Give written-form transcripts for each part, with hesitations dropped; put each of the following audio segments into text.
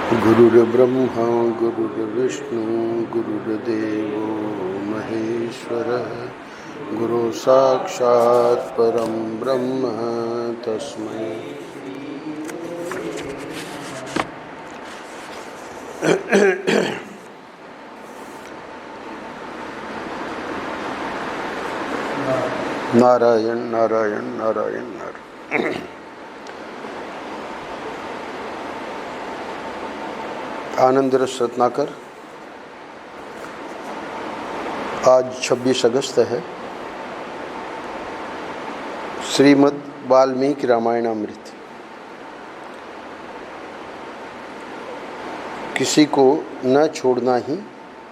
गुरुर्ब्रह्मा गुरुर्विष्णु गुरुर्देवो महेश्वरः गुरु साक्षात् परं ब्रह्म तस्मै नारायण नारायण नारायण नारायण। आनंद रस रत्नाकर। आज 26 अगस्त है। श्रीमद् वाल्मीकि रामायणामृत। किसी को न छोड़ना ही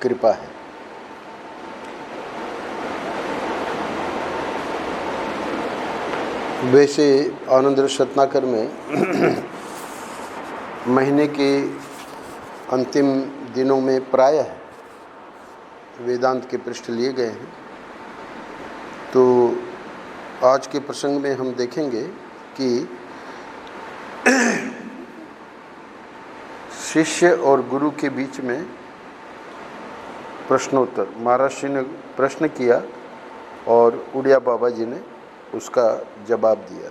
कृपा है। वैसे आनंद रस रत्नाकर में महीने के अंतिम दिनों में प्रायः वेदांत के पृष्ठ लिए गए हैं। तो आज के प्रसंग में हम देखेंगे कि शिष्य और गुरु के बीच में प्रश्नोत्तर। महाराज जी ने प्रश्न किया और उड़िया बाबा जी ने उसका जवाब दिया।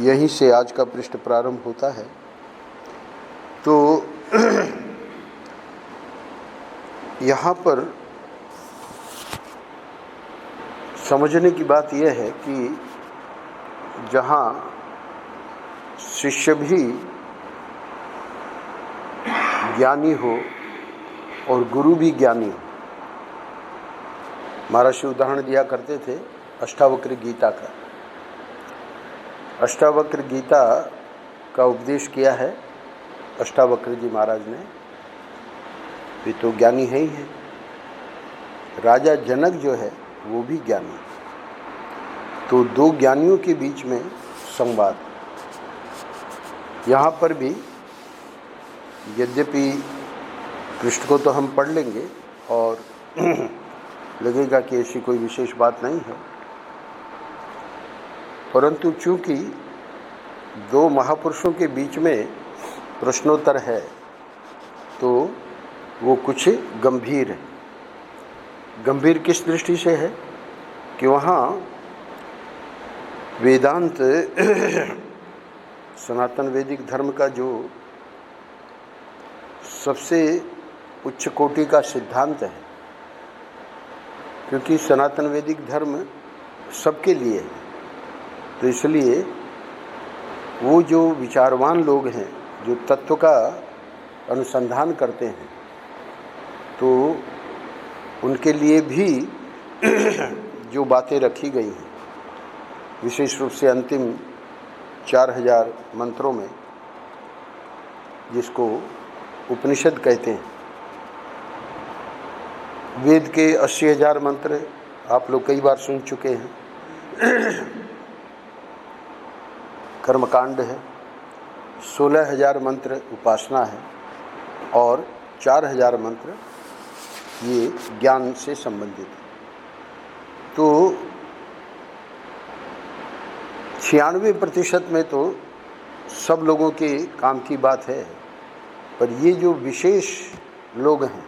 यहीं से आज का पृष्ठ प्रारंभ होता है। तो यहाँ पर समझने की बात यह है कि जहाँ शिष्य भी ज्ञानी हो और गुरु भी ज्ञानी हो। महाराज जी उदाहरण दिया करते थे अष्टावक्र गीता का। अष्टावक्र गीता का उपदेश किया है अष्टावक्र जी महाराज ने। वे तो ज्ञानी है ही है। राजा जनक जो है वो भी ज्ञानी। तो दो ज्ञानियों के बीच में संवाद। यहाँ पर भी यद्यपि पृष्ठ को तो हम पढ़ लेंगे और लगेगा कि ऐसी कोई विशेष बात नहीं है, परंतु चूंकि दो महापुरुषों के बीच में प्रश्नोत्तर है तो वो कुछ गंभीर है। गंभीर किस दृष्टि से है कि वहाँ वेदांत सनातन वैदिक धर्म का जो सबसे उच्च कोटि का सिद्धांत है, क्योंकि सनातन वैदिक धर्म सबके लिए है, तो इसलिए वो जो विचारवान लोग हैं जो तत्व का अनुसंधान करते हैं तो उनके लिए भी जो बातें रखी गई हैं, विशेष रूप से अंतिम 4000 मंत्रों में, जिसको उपनिषद कहते हैं। वेद के 80,000 मंत्र आप लोग कई बार सुन चुके हैं। कर्मकांड है। 16,000 मंत्र उपासना है और 4,000 मंत्र ये ज्ञान से संबंधित है। तो 96% में तो सब लोगों के काम की बात है, पर ये जो विशेष लोग हैं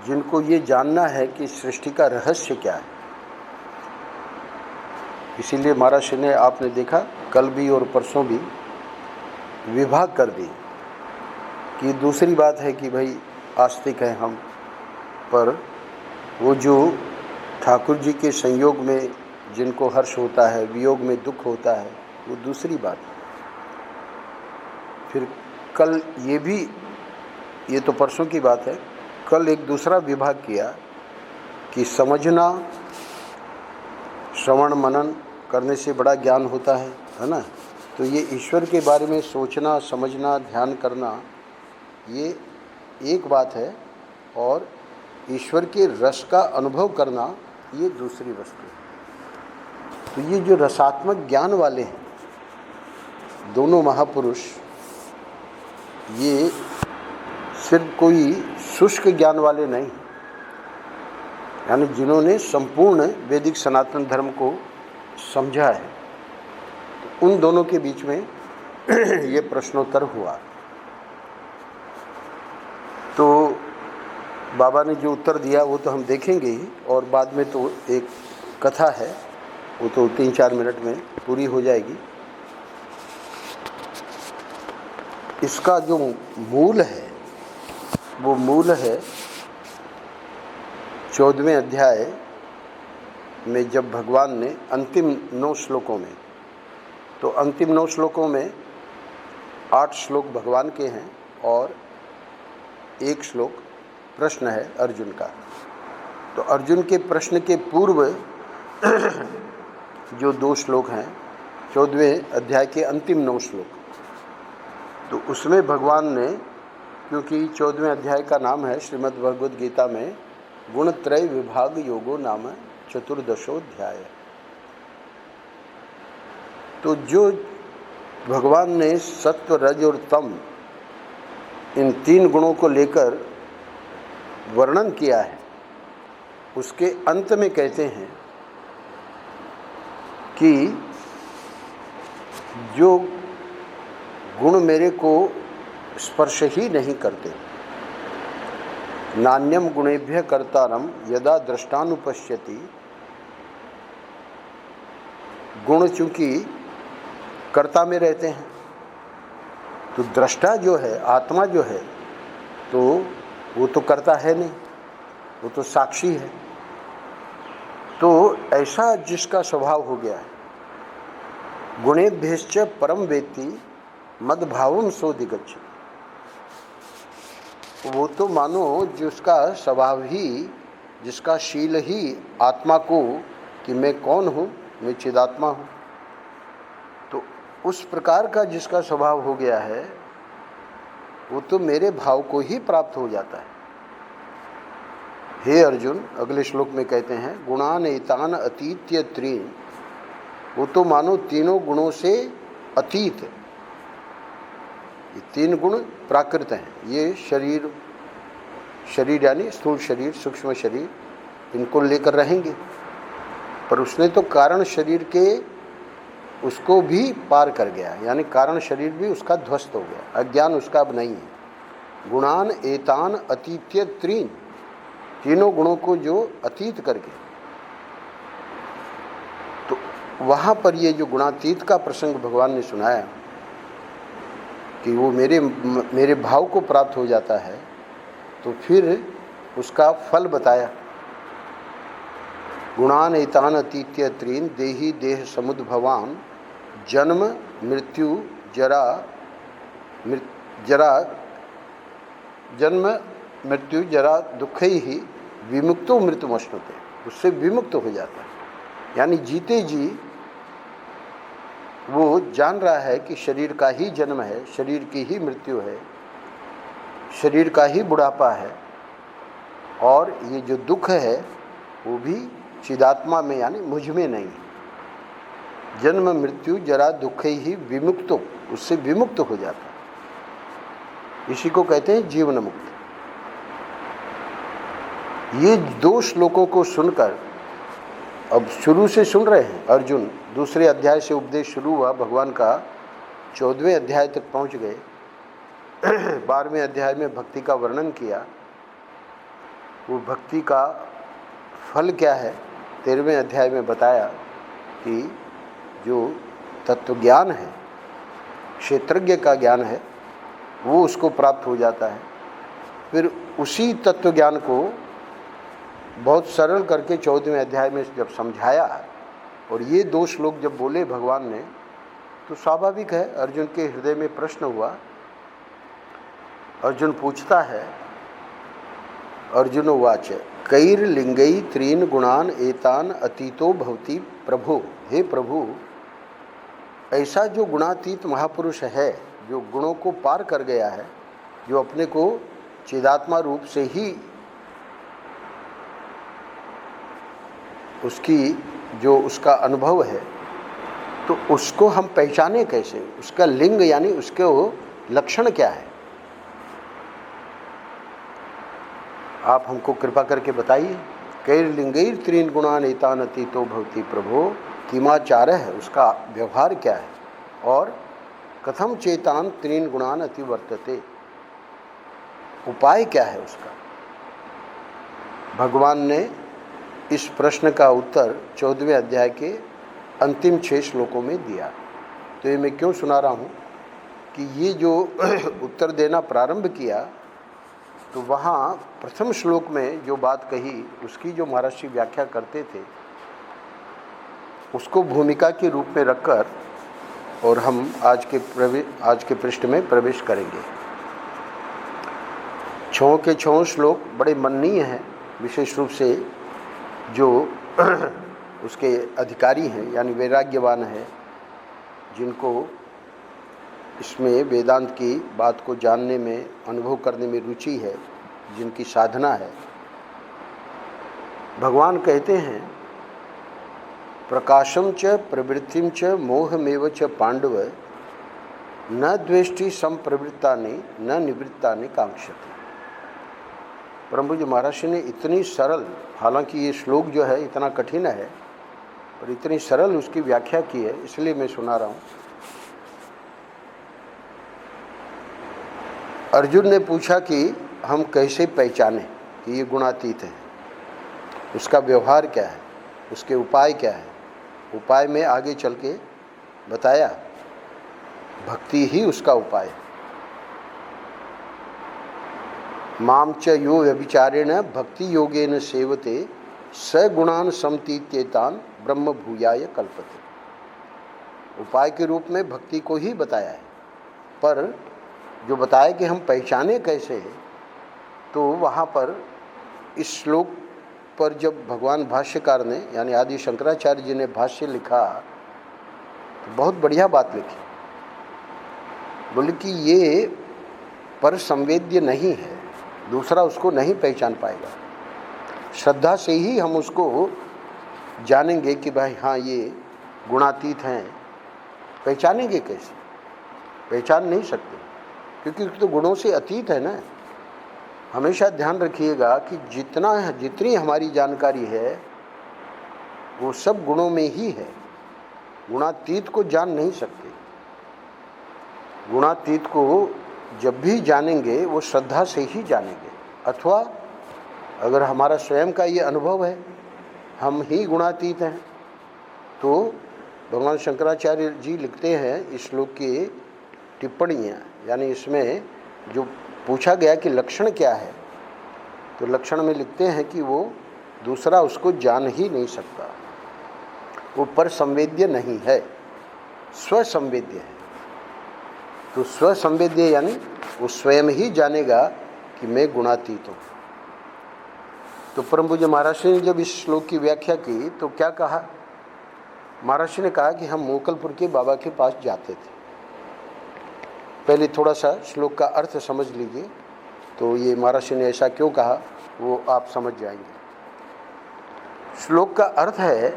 जिनको ये जानना है कि सृष्टि का रहस्य क्या है, इसीलिए महाराज जी ने, आपने देखा कल भी और परसों भी विभाग कर दी कि दूसरी बात है कि भाई आस्तिक हैं हम, पर वो जो ठाकुर जी के संयोग में जिनको हर्ष होता है, वियोग में दुख होता है, वो दूसरी बात है। फिर कल ये भी, ये तो परसों की बात है, कल एक दूसरा विभाग किया कि समझना, श्रवण मनन करने से बड़ा ज्ञान होता है ना। तो ये ईश्वर के बारे में सोचना, समझना, ध्यान करना, ये एक बात है, और ईश्वर के रस का अनुभव करना ये दूसरी वस्तु है। तो ये जो रसात्मक ज्ञान वाले हैं दोनों महापुरुष, ये सिर्फ कोई शुष्क ज्ञान वाले नहीं, यानी जिन्होंने संपूर्ण वैदिक सनातन धर्म को समझा है। तो उन दोनों के बीच में ये प्रश्नोत्तर हुआ। तो बाबा ने जो उत्तर दिया वो तो हम देखेंगे ही, और बाद में तो एक कथा है, वो तो 3-4 मिनट में पूरी हो जाएगी। इसका जो मूल है वो मूल है 14वें अध्याय में, जब भगवान ने अंतिम 9 श्लोकों में, तो अंतिम 9 श्लोकों में 8 श्लोक भगवान के हैं और 1 श्लोक प्रश्न है अर्जुन का। तो अर्जुन के प्रश्न के पूर्व जो 2 श्लोक हैं 14वें अध्याय के अंतिम 9 श्लोक, तो उसमें भगवान ने, क्योंकि 14वें अध्याय का नाम है श्रीमद् भगवद गीता में गुणत्रय विभाग योगो नाम चतुर्दशोध्याय, तो जो भगवान ने सत्व रज और तम इन 3 गुणों को लेकर वर्णन किया है, उसके अंत में कहते हैं कि जो गुण मेरे को स्पर्श ही नहीं करते, नान्यम गुणेभ्य कर्तारम यदा दृष्टानुपश्यति, गुण चूंकि कर्ता में रहते हैं, तो दृष्टा जो है, आत्मा जो है, तो वो तो कर्ता है नहीं, वो तो साक्षी है। तो ऐसा जिसका स्वभाव हो गया है, गुणेभ्यश्च परम वेत्ति मद्भावम सो दिगच्छ, वो तो मानो जिसका स्वभाव ही, जिसका शील ही आत्मा को कि मैं कौन हूँ, मैं चिदात्मा हूँ, तो उस प्रकार का जिसका स्वभाव हो गया है वो तो मेरे भाव को ही प्राप्त हो जाता है। हे अर्जुन, अगले श्लोक में कहते हैं गुणान एतान अतीत्य त्रीन, वो तो मानो तीनों गुणों से अतीत, ये 3 गुण प्राकृत हैं, ये शरीर यानी स्थूल शरीर, सूक्ष्म शरीर, इनको लेकर रहेंगे, पर उसने तो कारण शरीर के उसको भी पार कर गया, यानी कारण शरीर भी उसका ध्वस्त हो गया, अज्ञान उसका अब नहीं है। गुणान एतान अतीत्य त्रीन, तीनों गुणों को जो अतीत करके, तो वहाँ पर ये जो गुणातीत का प्रसंग भगवान ने सुनाया कि वो मेरे भाव को प्राप्त हो जाता है, तो फिर उसका फल बताया। गुणान एतान अतीत्य त्रीन देही देह समुद्भवान जन्म मृत्यु जरा दुख ही विमुक्तो मृत्युमश्नुते, उससे विमुक्त हो जाता है। यानी जीते जी वो जान रहा है कि शरीर का ही जन्म है, शरीर की ही मृत्यु है, शरीर का ही बुढ़ापा है, और ये जो दुख है वो भी चिदात्मा में यानी मुझ में नहीं। जन्म मृत्यु जरा दुख ही विमुक्तो, उससे विमुक्त हो जाता है, इसी को कहते हैं जीवन मुक्त। ये 2 श्लोकों को सुनकर, अब शुरू से सुन रहे हैं अर्जुन, दूसरे अध्याय से उपदेश शुरू हुआ भगवान का, 14वें अध्याय तक पहुंच गए। 12वें अध्याय में भक्ति का वर्णन किया, वो भक्ति का फल क्या है 13वें अध्याय में बताया कि जो तत्व ज्ञान है, क्षेत्रज्ञ का ज्ञान है, वो उसको प्राप्त हो जाता है। फिर उसी तत्व ज्ञान को बहुत सरल करके 14वें अध्याय में जब समझाया, और ये 2 श्लोक जब बोले भगवान ने, तो स्वाभाविक है अर्जुन के हृदय में प्रश्न हुआ। अर्जुन पूछता है, अर्जुन उवाच कैर्लिंगै त्रीन गुणान एतान अतीतो भवति प्रभो, हे प्रभु, ऐसा जो गुणातीत महापुरुष है, जो गुणों को पार कर गया है, जो अपने को चिदात्मा रूप से ही उसका अनुभव है, तो उसको हम पहचाने कैसे, उसका लिंग यानी उसके वो लक्षण क्या है, आप हमको कृपा करके बताइए। कैर्लिंगैर त्रीन गुणान एतान अतीतो भवति प्रभो, किमाचार है, उसका व्यवहार क्या है, और कथम चेतान त्रीन गुणान अतिवर्तते, उपाय क्या है उसका? भगवान ने इस प्रश्न का उत्तर 14वें अध्याय के अंतिम 6 श्लोकों में दिया। तो ये मैं क्यों सुना रहा हूँ कि ये जो उत्तर देना प्रारंभ किया, तो वहाँ प्रथम श्लोक में जो बात कही उसकी जो महर्षि व्याख्या करते थे उसको भूमिका के रूप में रखकर और हम आज के पृष्ठ में प्रवेश करेंगे। 6 के 6 श्लोक बड़े मननीय हैं, विशेष रूप से जो उसके अधिकारी हैं यानी वैराग्यवान हैं, जिनको इसमें वेदांत की बात को जानने में, अनुभव करने में रुचि है, जिनकी साधना है। भगवान कहते हैं प्रकाशम च प्रवृत्तिम च मोहमेव च पांडव न द्वेष्टि संप्रवृत्तानि न निवृत्तानि कांक्षति। परम जी महाराज ने इतनी सरल, हालांकि ये श्लोक जो है इतना कठिन है, पर इतनी सरल उसकी व्याख्या की है, इसलिए मैं सुना रहा हूँ। अर्जुन ने पूछा कि हम कैसे पहचानें कि ये गुणातीत है, उसका व्यवहार क्या है, उसके उपाय क्या है। उपाय में आगे चल के बताया भक्ति ही उसका उपाय है। माम च यो व्यभिचारेण भक्ति योगेन सेवते स गुणान समतीत्येतान ब्रह्म भूयाय कल्पते। उपाय के रूप में भक्ति को ही बताया है, पर जो बताया कि हम पहचाने कैसे, तो वहाँ पर इस श्लोक पर जब भगवान भाष्यकार ने यानी आदि शंकराचार्य जी ने भाष्य लिखा तो बहुत बढ़िया बात लिखी। बोले कि ये पर संवेद्य नहीं है, दूसरा उसको नहीं पहचान पाएगा। श्रद्धा से ही हम उसको जानेंगे कि भाई हाँ ये गुणातीत हैं। पहचानेंगे कैसे? पहचान नहीं सकते, क्योंकि तो गुणों से अतीत है ना। हमेशा ध्यान रखिएगा कि जितनी हमारी जानकारी है वो सब गुणों में ही है। गुणातीत को जान नहीं सकते। गुणातीत को जब भी जानेंगे वो श्रद्धा से ही जानेंगे, अथवा अगर हमारा स्वयं का ये अनुभव है हम ही गुणातीत हैं, तो भगवान शंकराचार्य जी लिखते हैं इस श्लोक की टिप्पणियाँ, यानी इसमें जो पूछा गया कि लक्षण क्या है, तो लक्षण में लिखते हैं कि वो दूसरा उसको जान ही नहीं सकता। वो पर संवेद्य नहीं है, स्वसंवेद्य है। तो स्वसंवेद्य यानी वो स्वयं ही जानेगा कि मैं गुणातीत हूँ। तो परम पूज्य महाराज ने जब इस श्लोक की व्याख्या की तो क्या कहा? महाराज ने कहा कि हम मोकलपुर के बाबा के पास जाते थे। पहले थोड़ा सा श्लोक का अर्थ समझ लीजिए, तो ये महाराज ने ऐसा क्यों कहा वो आप समझ जाएंगे। श्लोक का अर्थ है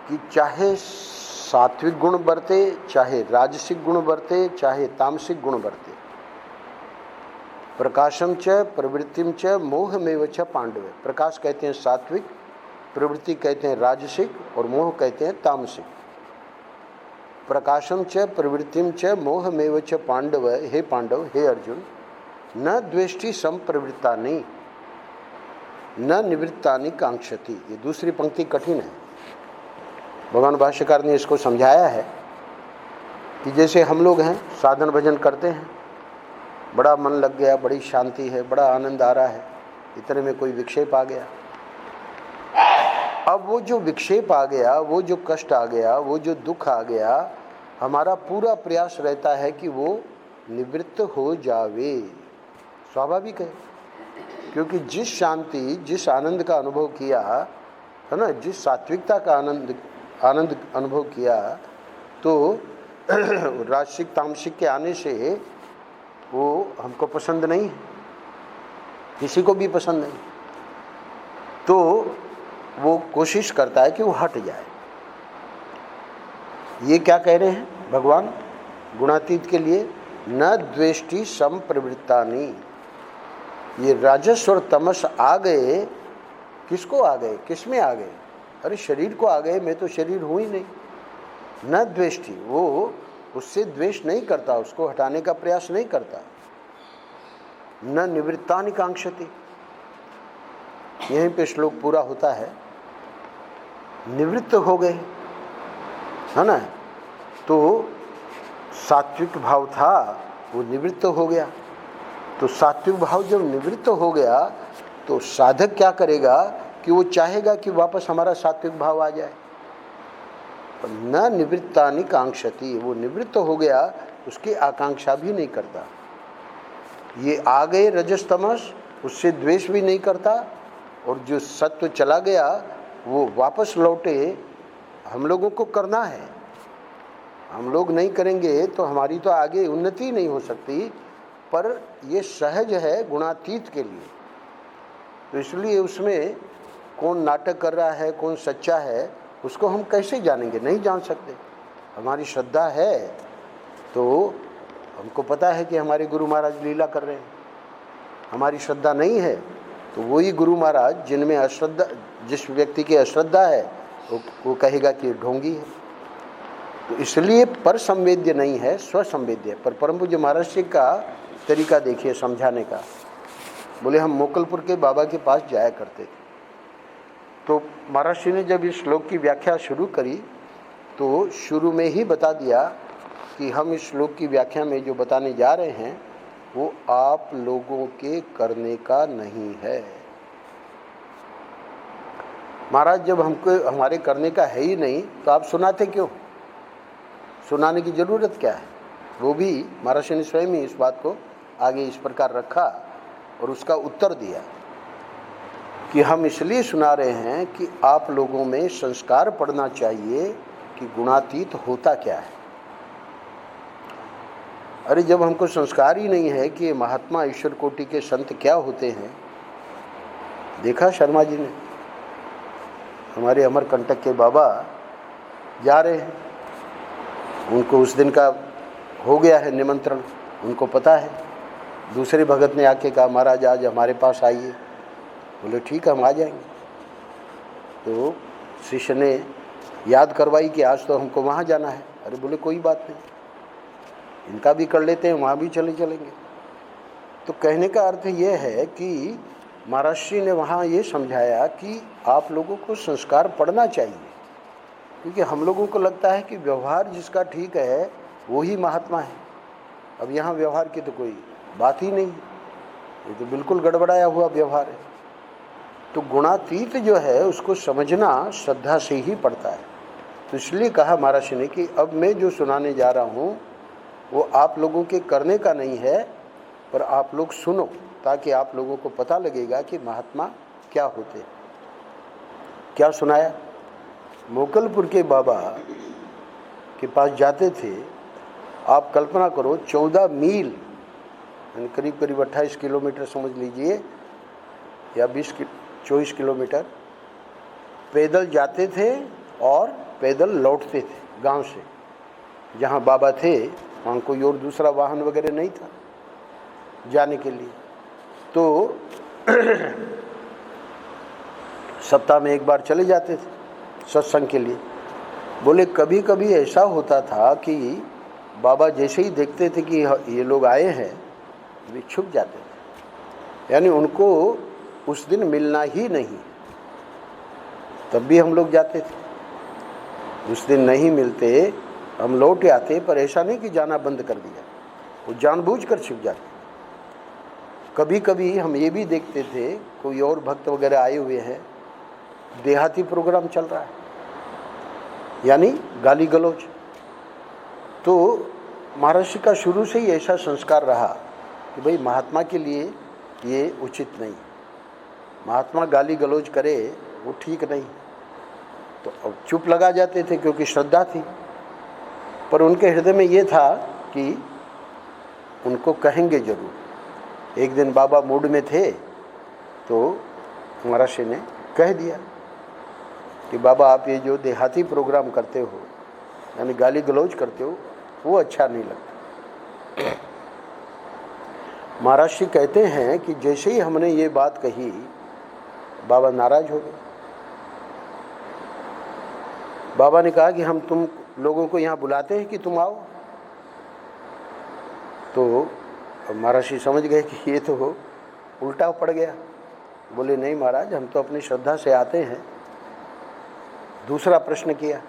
कि चाहे सात्विक गुण बरते, चाहे राजसिक गुण बरते, चाहे तामसिक गुण बरते, प्रकाशम च प्रवृत्तिम च मोहमेव च पांडव। प्रकाश कहते हैं सात्विक, प्रवृत्ति कहते हैं राजसिक और मोह कहते हैं तामसिक। प्रकाशम च प्रवृत्तिम च मोहमेव च पांडव, हे पांडव, हे अर्जुन, न द्वेष्टि संप्रवृत्तानि न निवृत्तानि कांक्षति। ये दूसरी पंक्ति कठिन है। भगवान भाष्यकार ने इसको समझाया है कि जैसे हम लोग हैं, साधन भजन करते हैं, बड़ा मन लग गया, बड़ी शांति है, बड़ा आनंद आ रहा है, इतने में कोई विक्षेप आ गया। अब वो जो विक्षेप आ गया, वो जो कष्ट आ गया, वो जो दुख आ गया, हमारा पूरा प्रयास रहता है कि वो निवृत्त हो जावे। स्वाभाविक है, क्योंकि जिस शांति, जिस आनंद का अनुभव किया है ना, जिस सात्विकता का आनंद अनुभव किया, तो राजसिक तामसिक के आने से वो हमको पसंद नहीं है, किसी को भी पसंद नहीं, तो वो कोशिश करता है कि वो हट जाए। ये क्या कह रहे हैं भगवान गुणातीत के लिए? न द्वेष्टि संप्रवृत्तानि। ये राजस और तमस आ गए, किसको आ गए, किस में आ गए? अरे शरीर को आ गए, मैं तो शरीर हूँ ही नहीं। न द्वेष्टि, वो उससे द्वेष नहीं करता, उसको हटाने का प्रयास नहीं करता। न निवृत्तानि कांक्षति, यहीं पे श्लोक पूरा होता है। निवृत्त हो गए, है ना। तो सात्विक भाव था, वो निवृत्त हो गया। तो सात्विक भाव जब निवृत्त हो गया तो साधक क्या करेगा कि वो चाहेगा कि वापस हमारा सात्विक भाव आ जाए। न निवृत्तानि कांक्षति, वो निवृत्त हो गया, उसकी आकांक्षा भी नहीं करता। ये आ गए रजस तमस, उससे द्वेष भी नहीं करता, और जो सत्व चला गया वो वापस लौटे, हम लोगों को करना है। हम लोग नहीं करेंगे तो हमारी तो आगे उन्नति नहीं हो सकती, पर ये सहज है गुणातीत के लिए। तो इसलिए उसमें कौन नाटक कर रहा है, कौन सच्चा है, उसको हम कैसे जानेंगे? नहीं जान सकते। हमारी श्रद्धा है तो हमको पता है कि हमारे गुरु महाराज लीला कर रहे हैं। हमारी श्रद्धा नहीं है तो वही गुरु महाराज जिनमें अश्रद्धा, जिस व्यक्ति की अश्रद्धा है वो कहेगा कि ढोंगी है। तो इसलिए पर संवेद्य नहीं है, स्वसंवेद्य। पर परम पूज्य महाराज जी का तरीका देखिए समझाने का। बोले हम मोकलपुर के बाबा के पास जाया करते थे, तो महाराज जी ने जब इस श्लोक की व्याख्या शुरू करी तो शुरू में ही बता दिया कि हम इस श्लोक की व्याख्या में जो बताने जा रहे हैं वो आप लोगों के करने का नहीं है। महाराज जब हमको हमारे करने का है ही नहीं तो आप सुनाते क्यों? सुनाने की ज़रूरत क्या है? वो भी महाराज ने स्वयं ही इस बात को आगे इस प्रकार रखा और उसका उत्तर दिया कि हम इसलिए सुना रहे हैं कि आप लोगों में संस्कार पड़ना चाहिए कि गुणातीत होता क्या है। अरे जब हमको संस्कार ही नहीं है कि महात्मा ईश्वर कोटि के संत क्या होते हैं। देखा शर्मा जी ने, हमारे अमरकंटक के बाबा जा रहे हैं, उनको उस दिन का हो गया है निमंत्रण, उनको पता है। दूसरे भगत ने आके कहा महाराज आज हमारे पास आइए। बोले ठीक है हम आ जाएंगे। तो शिष्य ने याद करवाई कि आज तो हमको वहाँ जाना है। अरे बोले कोई बात नहीं, इनका भी कर लेते हैं, वहाँ भी चलेंगे। तो कहने का अर्थ ये है कि महाराज जी ने वहाँ ये समझाया कि आप लोगों को संस्कार पढ़ना चाहिए, क्योंकि हम लोगों को लगता है कि व्यवहार जिसका ठीक है वो ही महात्मा है। अब यहाँ व्यवहार की तो कोई बात ही नहीं, ये तो बिल्कुल गड़बड़ाया हुआ व्यवहार है। तो गुणातीत जो है उसको समझना श्रद्धा से ही पड़ता है। तो इसलिए कहा महाराज ने कि अब मैं जो सुनाने जा रहा हूँ वो आप लोगों के करने का नहीं है, पर आप लोग सुनो ताकि आप लोगों को पता लगेगा कि महात्मा क्या होते। क्या सुनाया? मोकलपुर के बाबा के पास जाते थे। आप कल्पना करो 14 मील यानी करीब 28 किलोमीटर समझ लीजिए, या 24 किलोमीटर पैदल जाते थे और पैदल लौटते थे गांव से। जहां बाबा थे वहाँ कोई और दूसरा वाहन वगैरह नहीं था जाने के लिए। तो सप्ताह में एक बार चले जाते थे सत्संग के लिए। बोले कभी कभी ऐसा होता था कि बाबा जैसे ही देखते थे कि ये लोग आए हैं वे छुप जाते थे, यानी उनको उस दिन मिलना ही नहीं। तब भी हम लोग जाते थे, उस दिन नहीं मिलते हम लौट आते, पर ऐसा नहीं कि जाना बंद कर दिया, वो जानबूझकर छिप जाते। कभी कभी हम ये भी देखते थे कोई और भक्त वगैरह आए हुए हैं, देहाती प्रोग्राम चल रहा है यानी गाली गलौज। तो महाराज का शुरू से ही ऐसा संस्कार रहा कि भाई महात्मा के लिए ये उचित नहीं, महात्मा गाली गलौज करे वो ठीक नहीं। तो अब चुप लगा जाते थे क्योंकि श्रद्धा थी, पर उनके हृदय में ये था कि उनको कहेंगे जरूर। एक दिन बाबा मूड में थे तो महाराज ने कह दिया कि बाबा आप ये जो देहाती प्रोग्राम करते हो यानी गाली गलौज करते हो वो अच्छा नहीं लगता। महाराज जी कहते हैं कि जैसे ही हमने ये बात कही बाबा नाराज हो गए। बाबा ने कहा कि हम तुम लोगों को यहाँ बुलाते हैं कि तुम आओ, तो महर्षि समझ गए कि ये तो उल्टा पड़ गया। बोले नहीं महाराज, हम तो अपनी श्रद्धा से आते हैं। दूसरा प्रश्न किया,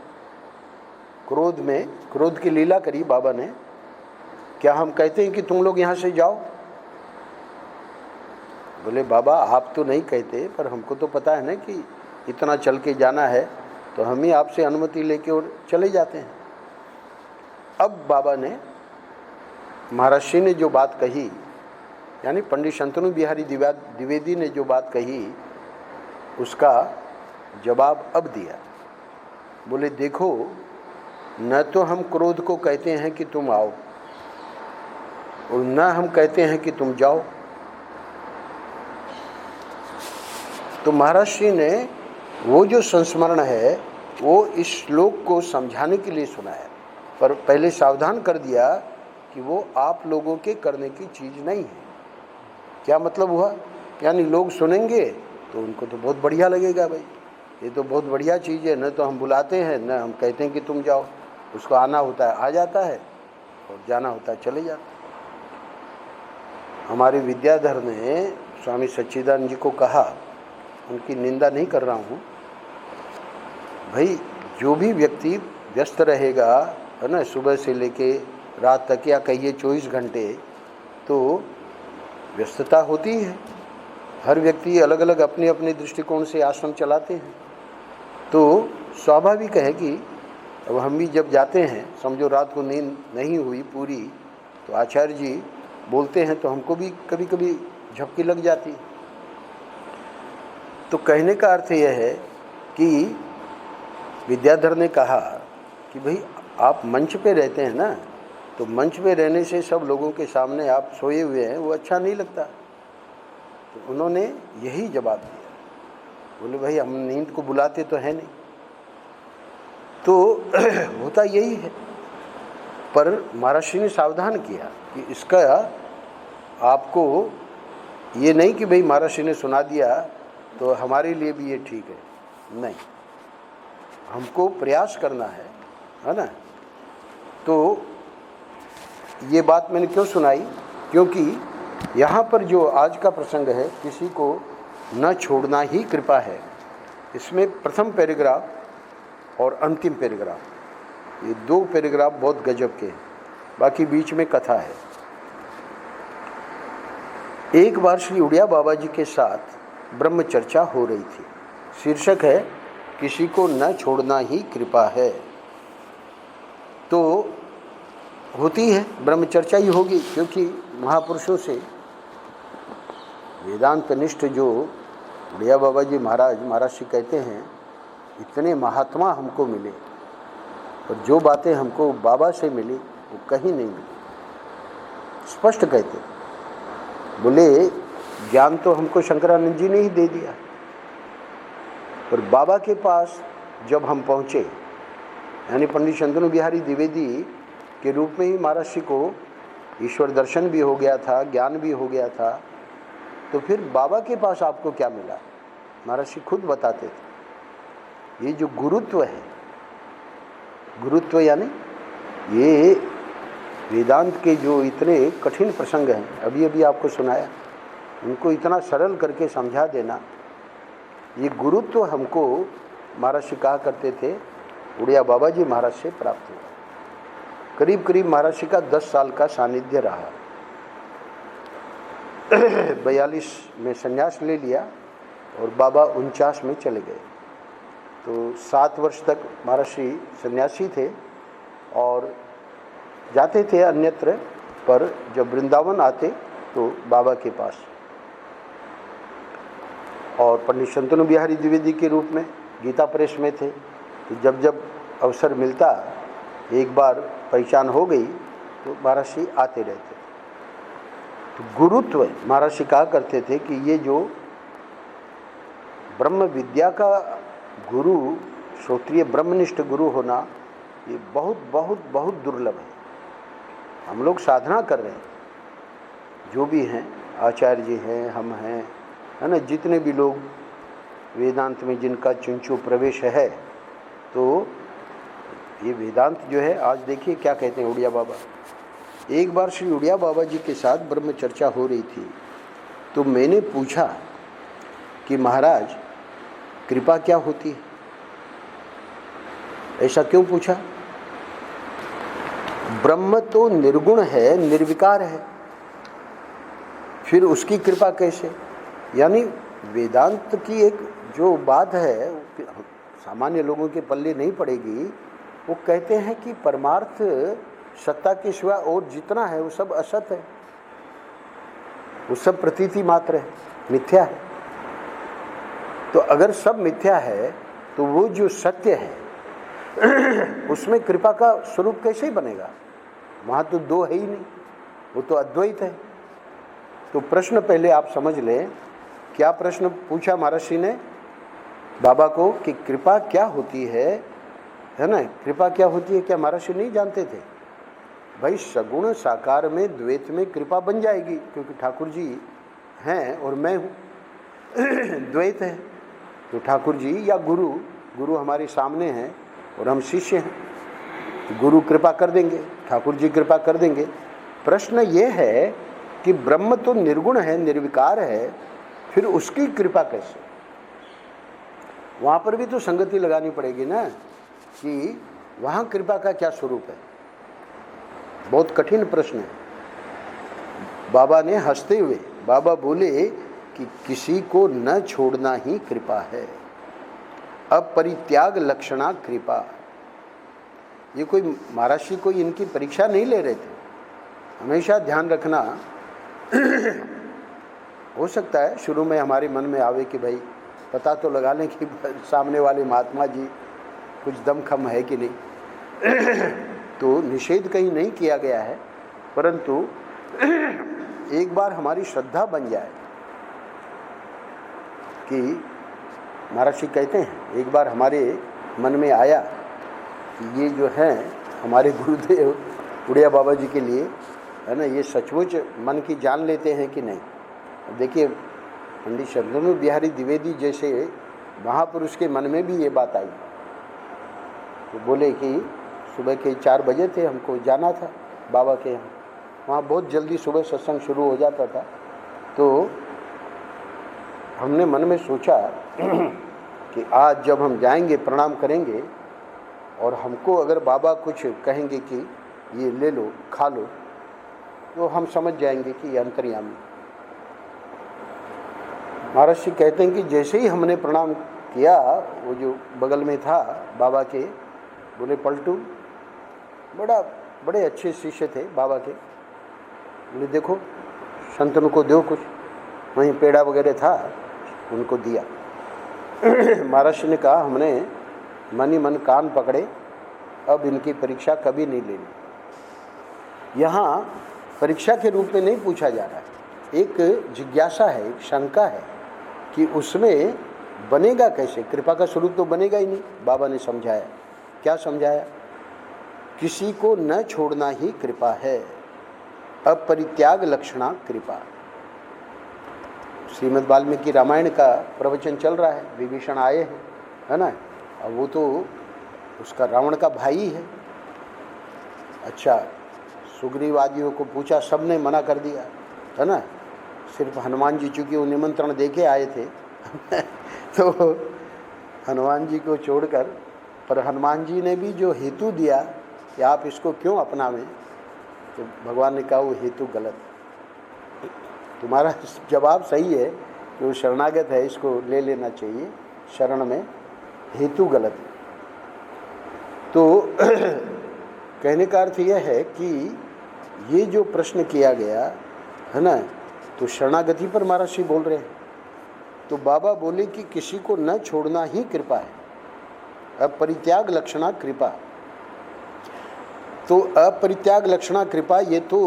क्रोध की लीला करी बाबा ने, क्या हम कहते हैं कि तुम लोग यहाँ से जाओ? बोले बाबा आप तो नहीं कहते, पर हमको तो पता है ना कि इतना चल के जाना है, तो हम ही आपसे अनुमति लेके और चले जाते हैं। अब बाबा ने, महर्षि ने जो बात कही, यानी पंडित शंतनु बिहारी द्विवेदी ने जो बात कही, उसका जवाब अब दिया। बोले देखो, न तो हम क्रोध को कहते हैं कि तुम आओ, और न हम कहते हैं कि तुम जाओ। तो महर्षि ने वो जो संस्मरण है वो इस श्लोक को समझाने के लिए सुनाया, पर पहले सावधान कर दिया कि वो आप लोगों के करने की चीज़ नहीं है। क्या मतलब हुआ? यानी लोग सुनेंगे तो उनको तो बहुत बढ़िया लगेगा, भाई ये तो बहुत बढ़िया चीज़ है, न तो हम बुलाते हैं न हम कहते हैं कि तुम जाओ। उसको आना होता है आ जाता है, और जाना होता है चले जाते हैं। हमारे विद्याधर ने स्वामी सच्चिदानंद जी को कहा, उनकी निंदा नहीं कर रहा हूँ भाई, जो भी व्यक्ति व्यस्त रहेगा है ना, सुबह से लेके रात तक, या कहिए 24 घंटे, तो व्यस्तता होती है। हर व्यक्ति अलग अलग अपने अपने दृष्टिकोण से आश्रम चलाते हैं। तो स्वाभाविक है कि अब हम भी जब जाते हैं, समझो रात को नींद नहीं हुई पूरी, तो आचार्य जी बोलते हैं तो हमको भी कभी कभी झपकी लग जाती। तो कहने का अर्थ यह है कि विद्याधर ने कहा कि भाई आप मंच पे रहते हैं ना, तो मंच पे रहने से सब लोगों के सामने आप सोए हुए हैं, वो अच्छा नहीं लगता। तो उन्होंने यही जवाब दिया। बोले भाई हम नींद को बुलाते तो है नहीं, तो होता यही है। पर महर्षि ने सावधान किया कि इसका आपको ये नहीं कि भाई महर्षि ने सुना दिया तो हमारे लिए भी ये ठीक है, नहीं, हमको प्रयास करना है ना। तो ये बात मैंने क्यों सुनाई? क्योंकि यहाँ पर जो आज का प्रसंग है, किसी को न छोड़ना ही कृपा है, इसमें प्रथम पैराग्राफ और अंतिम पैराग्राफ, ये 2 पैराग्राफ बहुत गजब के हैं, बाकी बीच में कथा है। एक बार श्री उड़िया बाबा जी के साथ ब्रह्म चर्चा हो रही थी। शीर्षक है किसी को न छोड़ना ही कृपा है। तो होती है ब्रह्म चर्चा ही होगी, क्योंकि महापुरुषों से वेदांत निष्ठ जो उड़िया बाबा जी महाराज जी कहते हैं, इतने महात्मा हमको मिले, और जो बातें हमको बाबा से मिली वो कहीं नहीं मिली। स्पष्ट कहते, बोले ज्ञान तो हमको शंकरानंद जी ने ही दे दिया, पर बाबा के पास जब हम पहुँचे, यानी पंडित शंतनु बिहारी द्विवेदी के रूप में ही महर्षि को ईश्वर दर्शन भी हो गया था, ज्ञान भी हो गया था, तो फिर बाबा के पास आपको क्या मिला? महर्षि खुद बताते थे, ये जो गुरुत्व है, गुरुत्व यानी ये वेदांत के जो इतने कठिन प्रसंग हैं, अभी अभी आपको सुनाया, उनको इतना सरल करके समझा देना, ये गुरुत्व हमको महर्षि कहा करते थे उड़िया बाबा जी महाराज से प्राप्त हुआ। करीब करीब महर्षि का 10 साल का सानिध्य रहा। 42 में संन्यास ले लिया और बाबा 49 में चले गए। तो 7 वर्ष तक महर्षि सन्यासी थे और जाते थे अन्यत्र, पर जब वृंदावन आते तो बाबा के पास, और पंडित शंतनु बिहारी द्विवेदी के रूप में गीता प्रेस में थे। तो जब जब अवसर मिलता, एक बार पहचान हो गई तो महर्षि आते रहते। तो गुरुत्व महर्षि कहा करते थे कि ये जो ब्रह्म विद्या का गुरु, श्रोत्रिय ब्रह्मनिष्ठ गुरु होना, ये बहुत बहुत बहुत दुर्लभ है। हम लोग साधना कर रहे हैं, जो भी हैं, आचार्य जी हैं, हम हैं, है ना, जितने भी लोग वेदांत में जिनका चुंचू प्रवेश है, तो ये वेदांत जो है, आज देखिए क्या कहते हैं उड़िया बाबा, एक बार श्री उड़िया बाबा जी के साथ ब्रह्म चर्चा हो रही थी, तो मैंने पूछा कि महाराज कृपा क्या होती है? ऐसा क्यों पूछा? ब्रह्म तो निर्गुण है, निर्विकार है, फिर उसकी कृपा कैसे? यानी वेदांत की एक जो बात है सामान्य लोगों के पल्ले नहीं पड़ेगी। वो कहते हैं कि परमार्थ सत्ता के सिवा और जितना है वो सब असत है, वो सब प्रतीति मात्र है, मिथ्या है। तो अगर सब मिथ्या है तो वो जो सत्य है उसमें कृपा का स्वरूप कैसे बनेगा? वहाँ तो दो है ही नहीं, वो तो अद्वैत है। तो प्रश्न पहले आप समझ लें, क्या प्रश्न पूछा महर्षि ने बाबा को कि कृपा क्या होती है ना? कृपा क्या होती है क्या महर्षि नहीं जानते थे? भाई सगुण साकार में द्वैत में कृपा बन जाएगी, क्योंकि ठाकुर जी हैं और मैं हूँ, द्वैत है। तो ठाकुर जी या गुरु हमारे सामने हैं और हम शिष्य हैं, तो गुरु कृपा कर देंगे, ठाकुर जी कृपा कर देंगे। प्रश्न ये है कि ब्रह्म तो निर्गुण है, निर्विकार है, फिर उसकी कृपा कैसे? वहाँ पर भी तो संगति लगानी पड़ेगी ना, कि वहाँ कृपा का क्या स्वरूप है। बहुत कठिन प्रश्न है। बाबा ने हंसते हुए बाबा बोले कि किसी को न छोड़ना ही कृपा है, अपरित्याग लक्षणा कृपा। ये कोई महर्षि कोई इनकी परीक्षा नहीं ले रहे थे। हमेशा ध्यान रखना हो सकता है शुरू में हमारे मन में आवे कि भाई पता तो लगा लें कि सामने वाले महात्मा जी कुछ दमखम है कि नहीं। तो निषेध कहीं नहीं किया गया है, परंतु एक बार हमारी श्रद्धा बन जाए कि महर्षि कहते हैं, एक बार हमारे मन में आया कि ये जो है हमारे गुरुदेव उड़िया बाबा जी के लिए है ना, ये सचमुच मन की जान लेते हैं कि नहीं। देखिए पंडित शंतनु बिहारी द्विवेदी जैसे महापुरुष के मन में भी ये बात आई। तो बोले कि सुबह के 4 बजे थे, हमको जाना था बाबा के यहाँ। वहाँ बहुत जल्दी सुबह सत्संग शुरू हो जाता था। तो हमने मन में सोचा कि आज जब हम जाएंगे प्रणाम करेंगे और हमको अगर बाबा कुछ कहेंगे कि ये ले लो खा लो, तो हम समझ जाएंगे कि ये अंतर्यामी। महर्षि कहते हैं कि जैसे ही हमने प्रणाम किया, वो जो बगल में था बाबा के, बोले पलटू, बड़े अच्छे शिष्य थे बाबा के, बोले देखो संतन को दो कुछ। वहीं पेड़ा वगैरह था, उनको दिया। महर्षि ने कहा हमने मन ही मन कान पकड़े, अब इनकी परीक्षा कभी नहीं लेनी। यहाँ परीक्षा के रूप में नहीं पूछा जा रहा है, एक जिज्ञासा है, एक शंका है कि उसमें बनेगा कैसे? कृपा का स्वरूप तो बनेगा ही नहीं। बाबा ने समझाया, क्या समझाया? किसी को न छोड़ना ही कृपा है, अपरित्याग लक्षणा कृपा। श्रीमद् वाल्मीकि रामायण का प्रवचन चल रहा है, विभीषण आए हैं, है ना। अब वो तो उसका रावण का भाई है। अच्छा, सुग्रीव आदियों को पूछा, सबने मना कर दिया, है ना। सिर्फ हनुमान जी चूँकि वो निमंत्रण दे के आए थे तो हनुमान जी को छोड़कर, पर हनुमान जी ने भी जो हेतु दिया कि आप इसको क्यों अपनावें, तो भगवान ने कहा वो हेतु गलत। तुम्हारा जवाब सही है कि वो शरणागत है, इसको ले लेना चाहिए शरण में, हेतु गलत है। तो कहने का अर्थ यह है कि ये जो प्रश्न किया गया है ना, तो शरणागति पर महर्षि बोल रहे हैं। तो बाबा बोले कि किसी को न छोड़ना ही कृपा है, अपरित्याग लक्षणा कृपा। तो अपरित्याग लक्षणा कृपा ये तो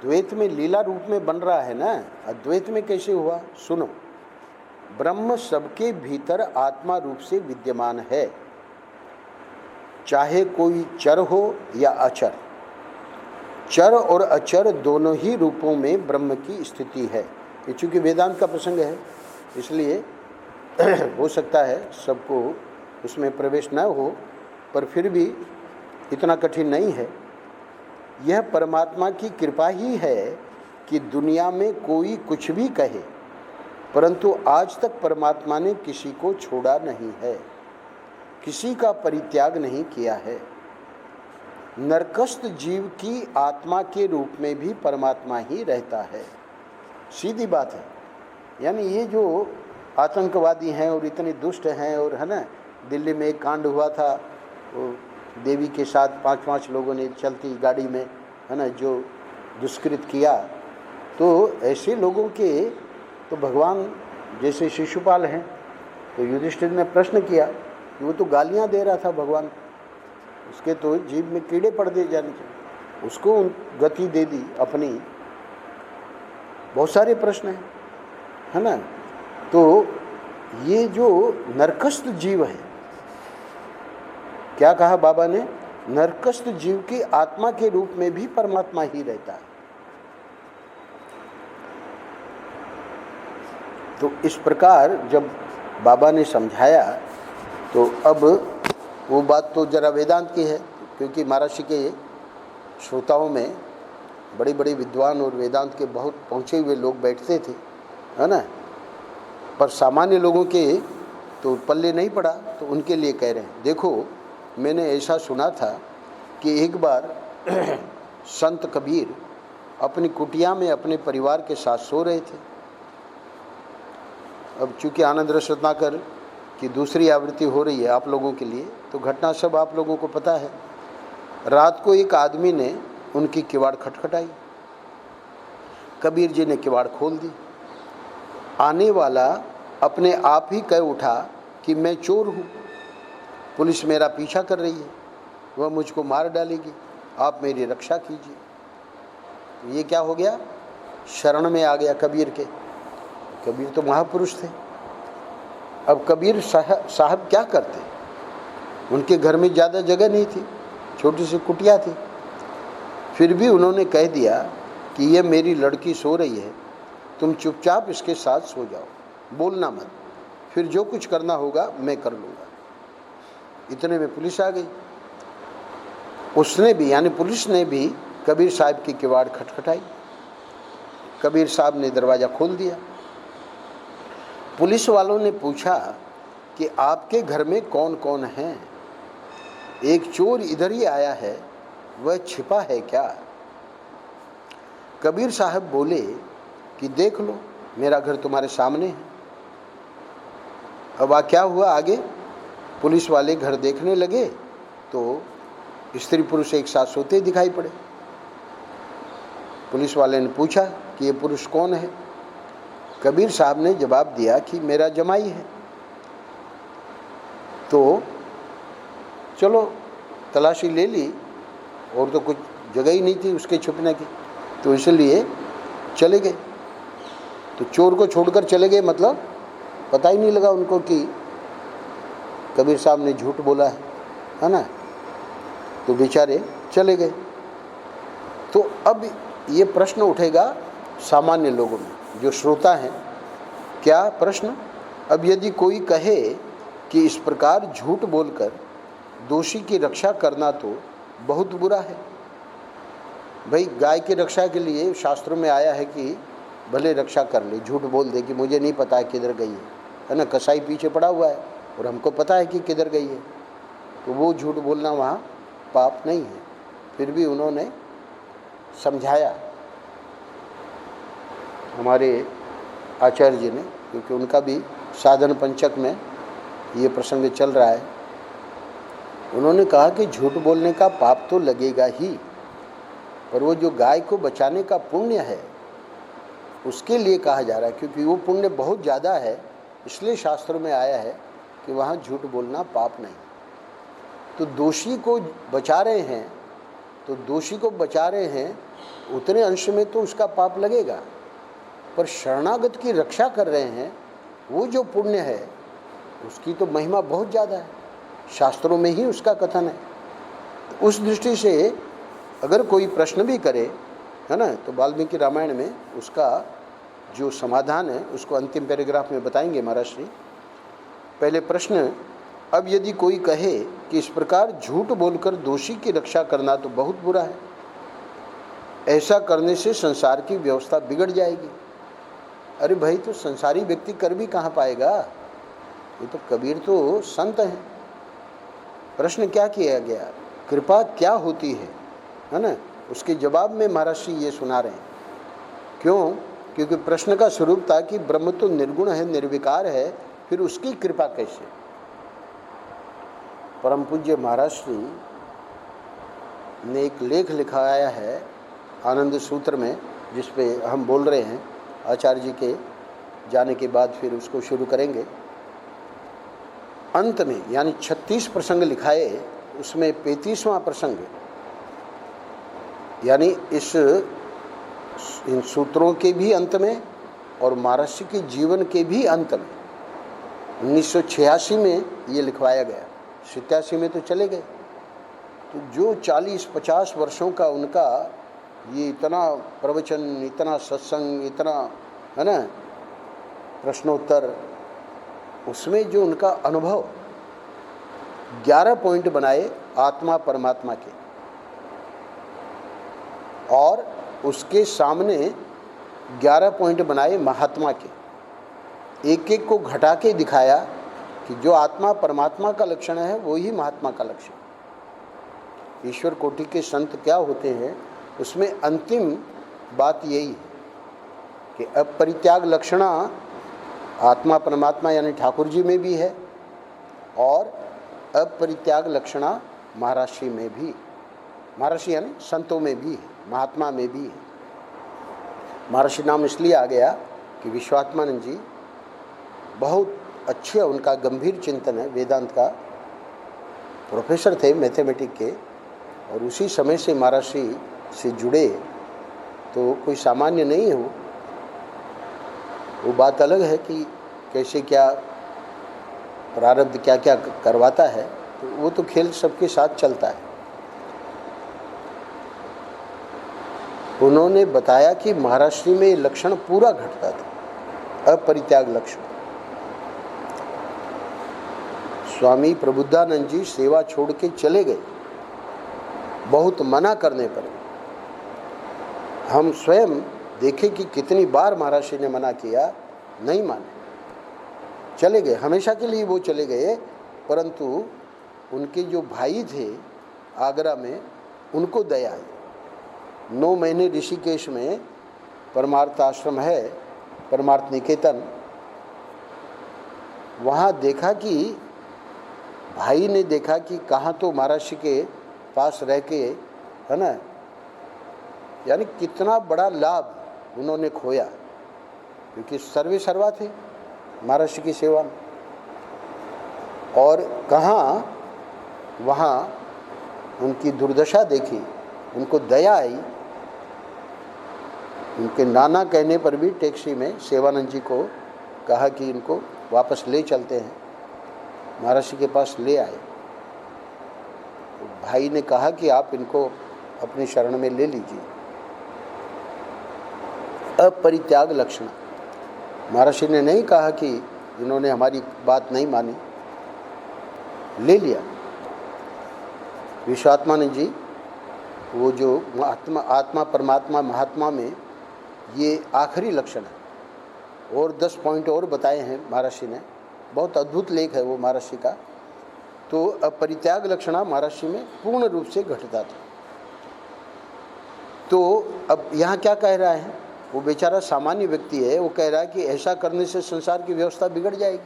द्वैत में लीला रूप में बन रहा है ना, अद्वैत में कैसे हुआ? सुनो, ब्रह्म सबके भीतर आत्मा रूप से विद्यमान है, चाहे कोई चर हो या अचर। चर और अचर दोनों ही रूपों में ब्रह्म की स्थिति है। ये चूँकि वेदांत का प्रसंग है, इसलिए हो सकता है सबको उसमें प्रवेश न हो, पर फिर भी इतना कठिन नहीं है। यह परमात्मा की कृपा ही है कि दुनिया में कोई कुछ भी कहे, परंतु आज तक परमात्मा ने किसी को छोड़ा नहीं है, किसी का परित्याग नहीं किया है। नरकस्त जीव की आत्मा के रूप में भी परमात्मा ही रहता है। सीधी बात है। यानी ये जो आतंकवादी हैं और इतने दुष्ट हैं, और है ना, दिल्ली में एक कांड हुआ था, वो देवी के साथ 5 लोगों ने चलती गाड़ी में, है ना, जो दुष्कृत किया, तो ऐसे लोगों के तो भगवान जैसे शिशुपाल हैं, तो युधिष्ठिर ने प्रश्न किया कि वो तो गालियां दे रहा था भगवान, उसके तो जीभ में कीड़े पड़ दे जाने चाहिए, उसको गति दे दी अपनी। बहुत सारे प्रश्न हैं, है ना। तो ये जो नरकस्त जीव है, क्या कहा बाबा ने, नरकस्त जीव की आत्मा के रूप में भी परमात्मा ही रहता है। तो इस प्रकार जब बाबा ने समझाया, तो अब वो बात तो जरा वेदांत की है, क्योंकि महाराष्ट्र के श्रोताओं में बड़े बड़े विद्वान और वेदांत के बहुत पहुँचे हुए लोग बैठते थे, है ना, पर सामान्य लोगों के तो पल्ले नहीं पड़ा, तो उनके लिए कह रहे हैं। देखो, मैंने ऐसा सुना था कि एक बार संत कबीर अपनी कुटिया में अपने परिवार के साथ सो रहे थे। अब चूँकि आनंद रस रत्नाकर की दूसरी आवृत्ति हो रही है आप लोगों के लिए, तो घटना सब आप लोगों को पता है। रात को एक आदमी ने उनकी किवाड़ खटखटाई, कबीर जी ने किवाड़ खोल दी। आने वाला अपने आप ही कह उठा कि मैं चोर हूँ, पुलिस मेरा पीछा कर रही है, वह मुझको मार डालेगी, आप मेरी रक्षा कीजिए। ये क्या हो गया, शरण में आ गया कबीर के। कबीर तो महापुरुष थे। अब कबीर साहब क्या करते, उनके घर में ज़्यादा जगह नहीं थी, छोटी सी कुटिया थी, फिर भी उन्होंने कह दिया कि ये मेरी लड़की सो रही है, तुम चुपचाप इसके साथ सो जाओ, बोलना मत, फिर जो कुछ करना होगा मैं कर लूँगा। इतने में पुलिस आ गई। उसने भी, यानी पुलिस ने भी कबीर साहब की किवाड़ खटखटाई। कबीर साहब ने दरवाज़ा खोल दिया। पुलिस वालों ने पूछा कि आपके घर में कौन कौन हैं? एक चोर इधर ही आया है, वह छिपा है क्या? कबीर साहब बोले कि देख लो, मेरा घर तुम्हारे सामने है। अब क्या हुआ आगे? पुलिस वाले घर देखने लगे तो स्त्री पुरुष एक साथ सोते दिखाई पड़े। पुलिस वाले ने पूछा कि ये पुरुष कौन है? कबीर साहब ने जवाब दिया कि मेरा जमाई है। तो चलो तलाशी ले ली, और तो कुछ जगह ही नहीं थी उसके छुपने की, तो इसलिए चले गए। तो चोर को छोड़कर चले गए, मतलब पता ही नहीं लगा उनको कि कबीर साहब ने झूठ बोला है ना। तो बेचारे चले गए। तो अब ये प्रश्न उठेगा सामान्य लोगों में, जो श्रोता हैं। क्या प्रश्न? अब यदि कोई कहे कि इस प्रकार झूठ बोलकर दोषी की रक्षा करना तो बहुत बुरा है। भाई, गाय की रक्षा के लिए शास्त्रों में आया है कि भले रक्षा कर ले, झूठ बोल दे कि मुझे नहीं पता है किधर गई है ना, कसाई पीछे पड़ा हुआ है और हमको पता है कि किधर गई है, तो वो झूठ बोलना वहाँ पाप नहीं है। फिर भी उन्होंने समझाया हमारे आचार्य जी ने, क्योंकि उनका भी साधन पंचक में ये प्रसंग चल रहा है। उन्होंने कहा कि झूठ बोलने का पाप तो लगेगा ही, पर वो जो गाय को बचाने का पुण्य है उसके लिए कहा जा रहा है, क्योंकि वो पुण्य बहुत ज़्यादा है, इसलिए शास्त्रों में आया है कि वहाँ झूठ बोलना पाप नहीं। तो दोषी को बचा रहे हैं, तो दोषी को बचा रहे हैं उतने अंश में तो उसका पाप लगेगा, पर शरणागत की रक्षा कर रहे हैं, वो जो पुण्य है उसकी तो महिमा बहुत ज़्यादा है, शास्त्रों में ही उसका कथन है। तो उस दृष्टि से अगर कोई प्रश्न भी करे, है ना, तो वाल्मीकि रामायण में उसका जो समाधान है उसको अंतिम पैराग्राफ में बताएंगे महाराज श्री। पहले प्रश्न, अब यदि कोई कहे कि इस प्रकार झूठ बोलकर दोषी की रक्षा करना तो बहुत बुरा है। ऐसा करने से संसार की व्यवस्था बिगड़ जाएगी। अरे भाई, तो संसारी व्यक्ति कर भी कहाँ पाएगा? ये तो कबीर तो संत हैं। प्रश्न क्या किया गया, कृपा क्या होती है ना? उसके जवाब में महाराज श्री ये सुना रहे हैं। क्यों? क्योंकि प्रश्न का स्वरूप था कि ब्रह्म तो निर्गुण है, निर्विकार है, फिर उसकी कृपा कैसे? परम पूज्य महाराज श्री ने एक लेख लिखाया है आनंद सूत्र में, जिस पे हम बोल रहे हैं। आचार्य जी के जाने के बाद फिर उसको शुरू करेंगे। अंत में यानी 36 प्रसंग लिखाए, उसमें 35वां प्रसंग यानी इन सूत्रों के भी अंत में और महर्षि के जीवन के भी अंत में 1986 में ये लिखवाया गया। 87 में तो चले गए। तो जो 40-50 वर्षों का उनका ये इतना प्रवचन, इतना सत्संग, इतना है ना प्रश्नोत्तर, उसमें जो उनका अनुभव 11 पॉइंट बनाए आत्मा परमात्मा के, और उसके सामने 11 पॉइंट बनाए महात्मा के। एक एक को घटा के दिखाया कि जो आत्मा परमात्मा का लक्षण है वो ही महात्मा का लक्षण। ईश्वर कोटि के संत क्या होते हैं, उसमें अंतिम बात यही है कि अपरित्याग लक्षणा आत्मा परमात्मा यानी ठाकुर जी में भी है, और अपरित्याग लक्षणा महर्षि में भी, महर्षि यानी संतों में भी है, महात्मा में भी है। महर्षि नाम इसलिए आ गया कि विश्वात्मानंद जी बहुत अच्छे, उनका गंभीर चिंतन है, वेदांत का प्रोफेसर थे मैथमेटिक के, और उसी समय से महर्षि से जुड़े, तो कोई सामान्य नहीं है वो बात अलग है कि कैसे क्या प्रारब्ध क्या क्या करवाता है, तो वो तो खेल सबके साथ चलता है। उन्होंने बताया कि महाराष्ट्र में ये लक्षण पूरा घटता था, अपरित्याग लक्षण। स्वामी प्रबुद्धानंद जी सेवा छोड़ के चले गए, बहुत मना करने पर। हम स्वयं देखे कि कितनी बार महाराष्ट्र ने मना किया, नहीं माने, चले गए, हमेशा के लिए वो चले गए। परंतु उनके जो भाई थे आगरा में, उनको दया आई। 9 महीने ऋषिकेश में परमार्थ आश्रम है, परमार्थ निकेतन, वहाँ देखा कि भाई ने देखा कि कहाँ तो महर्षि के पास रह के, है ना, यानी कितना बड़ा लाभ उन्होंने खोया, क्योंकि सर्वे सर्वा थे महर्षि की सेवा में। और कहाँ वहाँ उनकी दुर्दशा देखी, उनको दया आई। उनके नाना कहने पर भी टैक्सी में सेवानंद जी को कहा कि इनको वापस ले चलते हैं, महर्षि के पास ले आए। तो भाई ने कहा कि आप इनको अपने शरण में ले लीजिए। अपरित्याग लक्षण, महर्षि ने नहीं कहा कि इन्होंने हमारी बात नहीं मानी, ले लिया। विश्वात्मानंद जी वो जो आत्मा परमात्मा महात्मा में ये आखिरी लक्षण है, और 10 पॉइंट और बताए हैं महर्षि ने, बहुत अद्भुत लेख है वो महर्षि का। तो अपरित्याग लक्षणा महर्षि में पूर्ण रूप से घटता था। तो अब यहाँ क्या कह रहा है, वो बेचारा सामान्य व्यक्ति है, वो कह रहा है कि ऐसा करने से संसार की व्यवस्था बिगड़ जाएगी,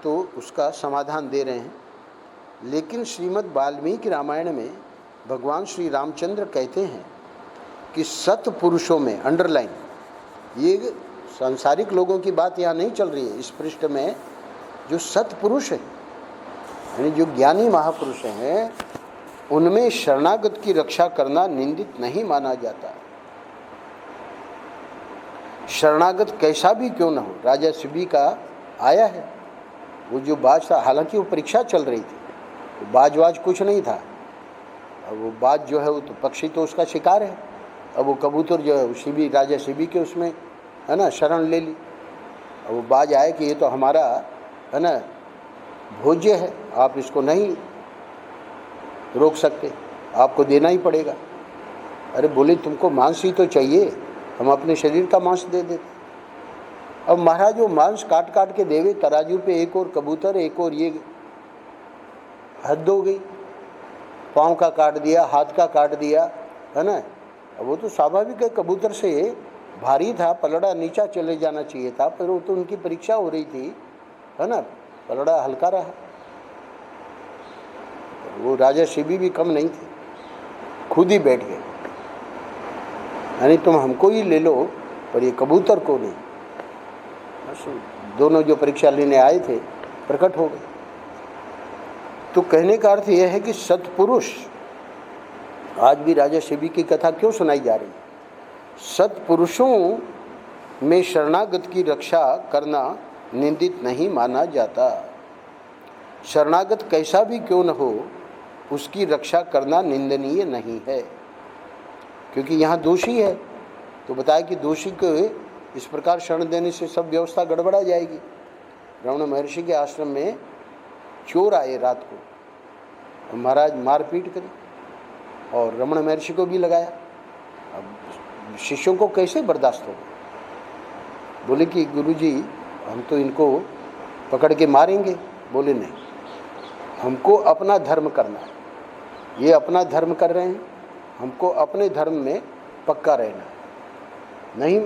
तो उसका समाधान दे रहे हैं। लेकिन श्रीमद् वाल्मीकि रामायण में भगवान श्री रामचंद्र कहते हैं कि सत्पुरुषों में, अंडरलाइन, ये सांसारिक लोगों की बात यहाँ नहीं चल रही है, इस पृष्ठ में जो सत्पुरुष हैं, यानी जो ज्ञानी महापुरुष हैं, उनमें शरणागत की रक्षा करना निंदित नहीं माना जाता। शरणागत कैसा भी क्यों न हो, राजा शिबी का आया है, वो जो बाज था, हालांकि वो परीक्षा चल रही थी, तो बाज कुछ नहीं था। अब वो बाज जो है वो तो पक्षी तो उसका शिकार है, अब वो कबूतर जो है शिबी, राजा शिबी के उसमें, है ना, शरण ले ली। अब वो बाज आए कि ये तो हमारा, है ना, भोज्य है, आप इसको नहीं रोक सकते, आपको देना ही पड़ेगा। अरे बोले तुमको मांस ही तो चाहिए, हम अपने शरीर का मांस दे देते। अब महाराज वो मांस काट काट के देवे, तराजू पे एक और कबूतर, एक और ये, हद हो गई। पाँव का काट दिया, हाथ का काट दिया, है ना। अब वो तो स्वाभाविक है, कबूतर से भारी था, पलड़ा नीचा चले जाना चाहिए था, पर वो तो उनकी परीक्षा हो रही थी, है ना, पलड़ा हल्का रहा। वो राजा शिबी भी कम नहीं थे, खुद ही बैठ गए, यानी तुम हमको ही ले लो पर ये कबूतर को नहीं। दोनों जो परीक्षा लेने आए थे प्रकट हो गए। तो कहने का अर्थ यह है कि सत्पुरुष, आज भी राजा शिबी की कथा क्यों सुनाई जा रही है? सत्पुरुषों में शरणागत की रक्षा करना निंदित नहीं माना जाता। शरणागत कैसा भी क्यों न हो, उसकी रक्षा करना निंदनीय नहीं है, क्योंकि यहाँ दोषी है। तो बताया कि दोषी को इस प्रकार शरण देने से सब व्यवस्था गड़बड़ा जाएगी। रमण महर्षि के आश्रम में चोर आए रात को, महाराज मारपीट करी और रमण महर्षि को भी लगाया। अब शिष्यों को कैसे बर्दाश्त होगा? बोले कि गुरुजी हम तो इनको पकड़ के मारेंगे। बोले नहीं, हमको अपना धर्म करना है, ये अपना धर्म कर रहे हैं, हमको अपने धर्म में पक्का रहना है। नहीं,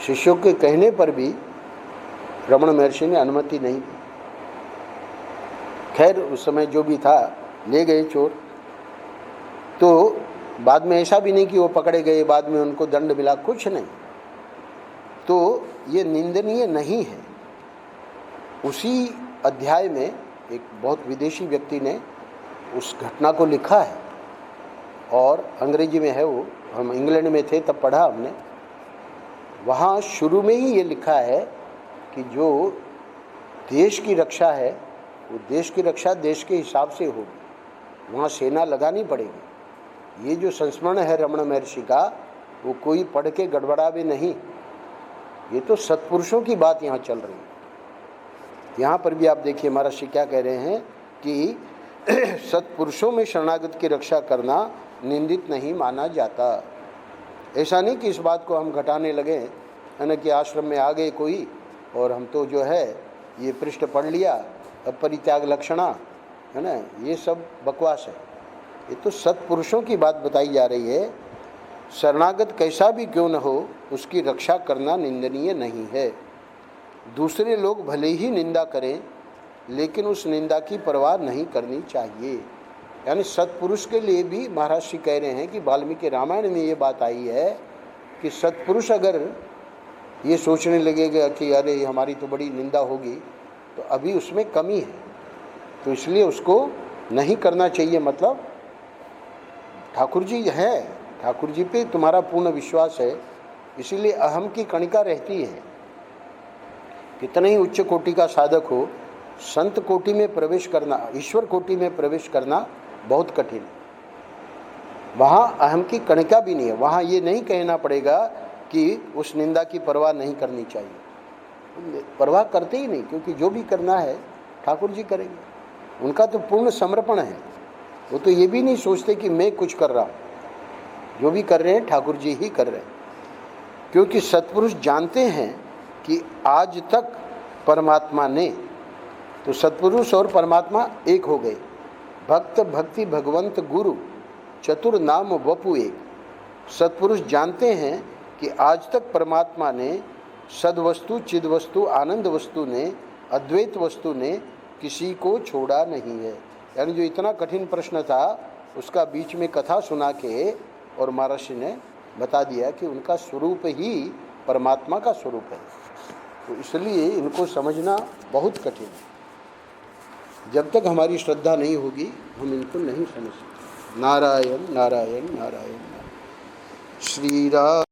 शिष्यों के कहने पर भी रमण महर्षि ने अनुमति नहीं दी। खैर उस समय जो भी था ले गए चोर। तो बाद में ऐसा भी नहीं कि वो पकड़े गए, बाद में उनको दंड मिला, कुछ नहीं। तो ये निंदनीय नहीं है। उसी अध्याय में एक बहुत विदेशी व्यक्ति ने उस घटना को लिखा है और अंग्रेजी में है वो, हम इंग्लैंड में थे तब पढ़ा हमने। वहाँ शुरू में ही ये लिखा है कि जो देश की रक्षा है वो देश की रक्षा देश के हिसाब से होगी, वहाँ सेना लगानी पड़ेगी। ये जो संस्मरण है रमण महर्षि का, वो कोई पढ़ के गड़बड़ावे नहीं। ये तो सत्पुरुषों की बात यहाँ चल रही है। यहाँ पर भी आप देखिए महर्षि क्या कह रहे हैं कि सत्पुरुषों में शरणागत की रक्षा करना निंदित नहीं माना जाता। ऐसा नहीं कि इस बात को हम घटाने लगे, है ना, कि आश्रम में आ गए कोई और हम तो जो है ये पृष्ठ पढ़ लिया, अब परित्याग लक्षणा, है ना, ये सब बकवास है। ये तो सत्पुरुषों की बात बताई जा रही है। शरणागत कैसा भी क्यों न हो, उसकी रक्षा करना निंदनीय नहीं है। दूसरे लोग भले ही निंदा करें, लेकिन उस निंदा की परवाह नहीं करनी चाहिए। यानी सत्पुरुष के लिए भी महाराज श्री कह रहे हैं कि वाल्मीकि रामायण में ये बात आई है कि सत्पुरुष अगर ये सोचने लगेगा कि अरे हमारी तो बड़ी निंदा होगी, तो अभी उसमें कमी है, तो इसलिए उसको नहीं करना चाहिए। मतलब ठाकुर जी है, ठाकुर जी पे तुम्हारा पूर्ण विश्वास है, इसीलिए अहम की कणिका रहती है। कितना ही उच्च कोटि का साधक हो, संत कोटि में प्रवेश करना, ईश्वर कोटि में प्रवेश करना बहुत कठिन है। वहाँ अहम की कणिका भी नहीं है। वहाँ ये नहीं कहना पड़ेगा कि उस निंदा की परवाह नहीं करनी चाहिए। परवाह करते ही नहीं, क्योंकि जो भी करना है ठाकुर जी करेंगे। उनका तो पूर्ण समर्पण है। वो तो ये भी नहीं सोचते कि मैं कुछ कर रहा हूँ, जो भी कर रहे हैं ठाकुर जी ही कर रहे हैं। क्योंकि सत्पुरुष जानते हैं कि आज तक परमात्मा ने, तो सत्पुरुष और परमात्मा एक हो गए। भक्त भक्ति भगवंत गुरु चतुर नाम वपु एक। सत्पुरुष जानते हैं कि आज तक परमात्मा ने सद्वस्तु चिद्वस्तु आनंद वस्तु ने अद्वैत वस्तु ने किसी को छोड़ा नहीं है। यानी जो इतना कठिन प्रश्न था उसका बीच में कथा सुना के और महर्षि ने बता दिया कि उनका स्वरूप ही परमात्मा का स्वरूप है। तो इसलिए इनको समझना बहुत कठिन है। जब तक हमारी श्रद्धा नहीं होगी हम इनको नहीं समझ सकते। नारायण नारायण नारायण। श्री राम।